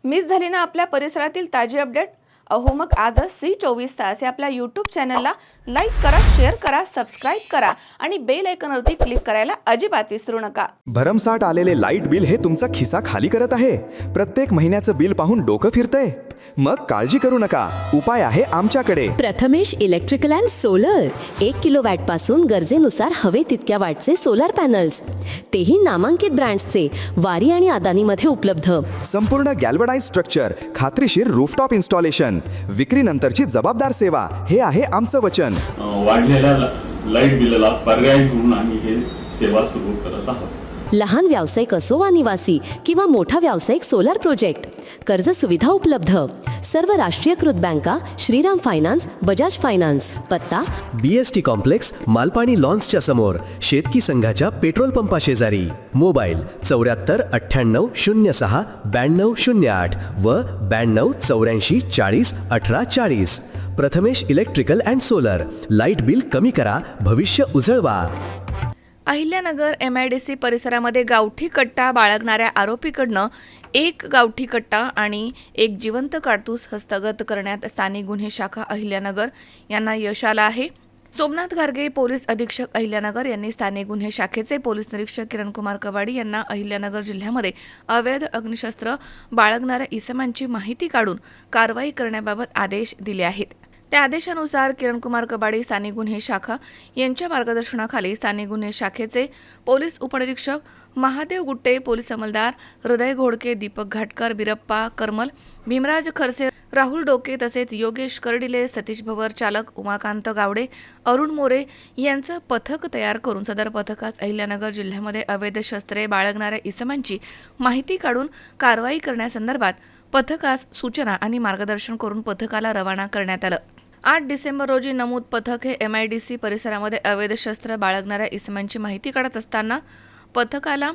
Miss झाली ना आपल्या परिसरातील ताजी अपडेट? अहो मग आजच C24 या आपल्या YouTube चॅनलला लाईक करा, शेअर करा, सबस्क्राइब करा आणि बेल आयकॉनवरती क्लिक करायला अजिबात विसरू नका. भरमसाठ आलेले लाईट बिल हे तुमचा खिसा खाली करत आहे. प्रत्येक महिन्याचं बिल पाहून डोकं फिरतंय? मग काळजी करू नका, उपाय आहे आमच्याकडे. Prathamesh electrical and solar 1 kilowatt पासून गरजेनुसार हवे तितक्या वॅटचे सोलर पॅनल्स, तेही नामांकित ब्रँड्सचे, वारी आणि अदानी मध्ये उपलब्ध. संपूर्ण गॅल्वनाइज स्ट्रक्चर, खात्रीशीर रूफटॉप इन्स्टॉलेशन, विक्रीनंतरची जबाबदार सेवा, हे आहे आमचं वचन. वाढलेल्या लाईट बिलाला पर्याय म्हणून आम्ही हे सेवा सुरू करत आहोत. लहान व्यावसायिक असो वा निवासी किंवा मोठा व्यावसायिक सोलर प्रोजेक्ट, कर्ज सुविधा उपलब्ध. सर्व राष्ट्रीयकृत बँका, श्रीराम फायनान्स, बजाज फायनान्स. पत्ता BST कॉम्प्लेक्स, मालपाणी लॉन्सच्या समोर, शेतकी संघाच्या पेट्रोल पंपा शेजारी. मोबाईल 74 98 06 92 08 व 92 84 40 18 40. Prathamesh electrical and solar. Light bill कमी करा, भविष्य उजळवा. अहिल्यानगर MIDC परिसरामध्ये गावठी कट्टा बाळगणाऱ्या आरोपीकडनं 1 गावठी कट्टा आणि 1 जिवंत काडतूस हस्तगत करण्यात स्थानिक गुन्हे शाखा अहिल्यानगर यांना यश आलं आहे. सोमनाथ घारगे पोलीस अधीक्षक अहिल्यानगर यांनी स्थानिक गुन्हे शाखेचे पोलीस निरीक्षक किरणकुमार कवाडी यांना अहिल्यानगर जिल्ह्यामध्ये अवैध अग्निशस्त्र बाळगणाऱ्या इसमांची माहिती काढून कारवाई करण्याबाबत आदेश दिले आहेत. त्या आदेशानुसार किरणकुमार कबाडी स्थानिक गुन्हे शाखा यांच्या मार्गदर्शनाखाली स्थानिक गुन्हे शाखेचे पोलीस उपनिरीक्षक महादेव गुट्टे, पोलीस अंमलदार हृदय घोडके, दीपक घाटकर, बिरप्पा करमल, भीमराज खरसे, राहुल डोके तसेच योगेश कर्डिले, सतीश भवर चालक, उमाकांत गावडे, अरुण मोरे यांचं पथक तयार करून सदर पथकास अहिल्यानगर जिल्ह्यामध्ये अवैध शस्त्रे बाळगणाऱ्या इसमांची माहिती काढून कारवाई करण्यासंदर्भात पथकास सूचना आणि मार्गदर्शन करून पथकाला रवाना करण्यात आलं. 8 डिसेंबर रोजी नमूद पथक हे MIDC परिसरामध्ये अवैध शस्त्र बाळगणाऱ्या इसमांची माहिती काढत असताना पथकाला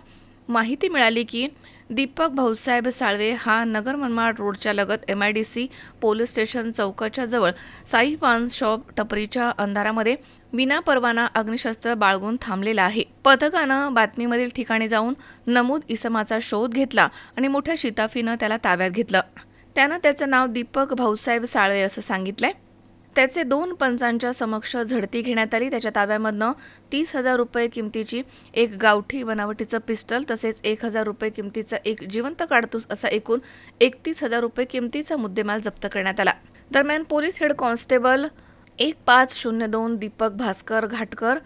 माहिती मिळाली की दीपक भाऊसाहेब साळवे हा नगर मनमाड रोडच्या लगत MIDC पोलीस स्टेशन चौकाच्या जवळ साई पान शॉप टपरीच्या अंधारामध्ये विनापरवाना अग्निशस्त्र बाळगून थांबलेला आहे. पथकानं बातमीमधील ठिकाणी जाऊन नमूद इसमाचा शोध घेतला आणि मोठ्या शिताफीनं त्याला ताब्यात घेतलं. त्यानं त्याचं नाव दीपक भाऊसाहेब साळवे असं सांगितलंय. त्याचे 2 पंचांच्या समक्ष झडती घेण्यात आली. त्याच्या ताब्यामधनं 30,000 रुपये किमतीची 1 गावठी बनावटीचं पिस्टल तसेच 1,000 रुपये किमतीचा 1 जिवंत काडतूस असा एकूण 31,000 रुपये किमतीचा मुद्देमाल जप्त करण्यात आला. दरम्यान police head constable 1502 Deepak Bhaskar Ghatkar,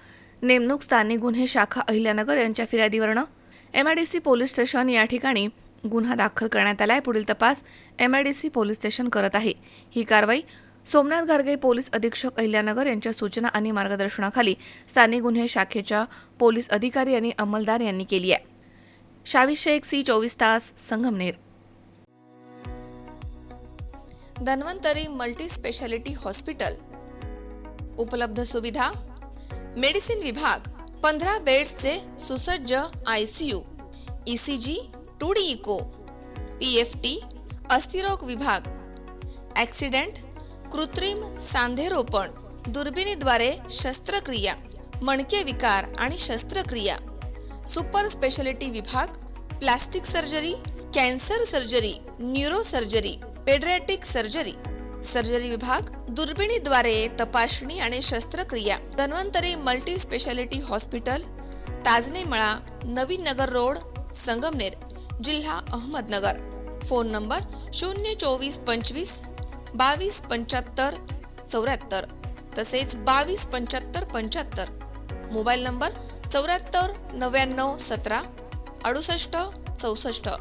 नेमणूक स्थानिक गुन्हे शाखा अहिल्यानगर यांच्या फिर्यादीवरनं MIDC पोलीस स्टेशन या ठिकाणी गुन्हा दाखल करण्यात आलाय. पुढील तपास MIDC पोलीस स्टेशन करत आहे. ही कारवाई सोमनाथ घारगे पोलीस अधीक्षक अहिल्यानगर यांच्या सूचना आणि मार्गदर्शनाखाली स्थानिक गुन्हे शाखेच्या पोलीस अधिकारी आणि अंमलदार यांनी केली आहे. Shavi Shaikh C24 Sangamner. Dhanvantari multi speciality hospital. उपलब्ध सुविधा: मेडिसिन विभाग, 15 बेड्सचे सुसज्ज ICU, ECG, 2D echo, PFT, अस्थिरोग विभाग, ॲक्सिडेंट, कृत्रिम सांधेरोपण, दुर्बिणीद्वारे शस्त्रक्रिया, मणके विकार आणि शस्त्रक्रिया, सुपर स्पेशालिटी विभाग, plastic surgery, cancer surgery, neuro surgery, paediatric surgery, surgery विभाग, दुर्बिणीद्वारे तपासणी आणि शस्त्रक्रिया. Dhanvantari multi speciality hospital, Tajne मळा, नवीन नगर रोड, संगमनेर, जिल्हा अहमदनगर. फोन नंबर 024 25 22 75 74 तसेच 22 75 75. Mobile number 74 99 17 68 64.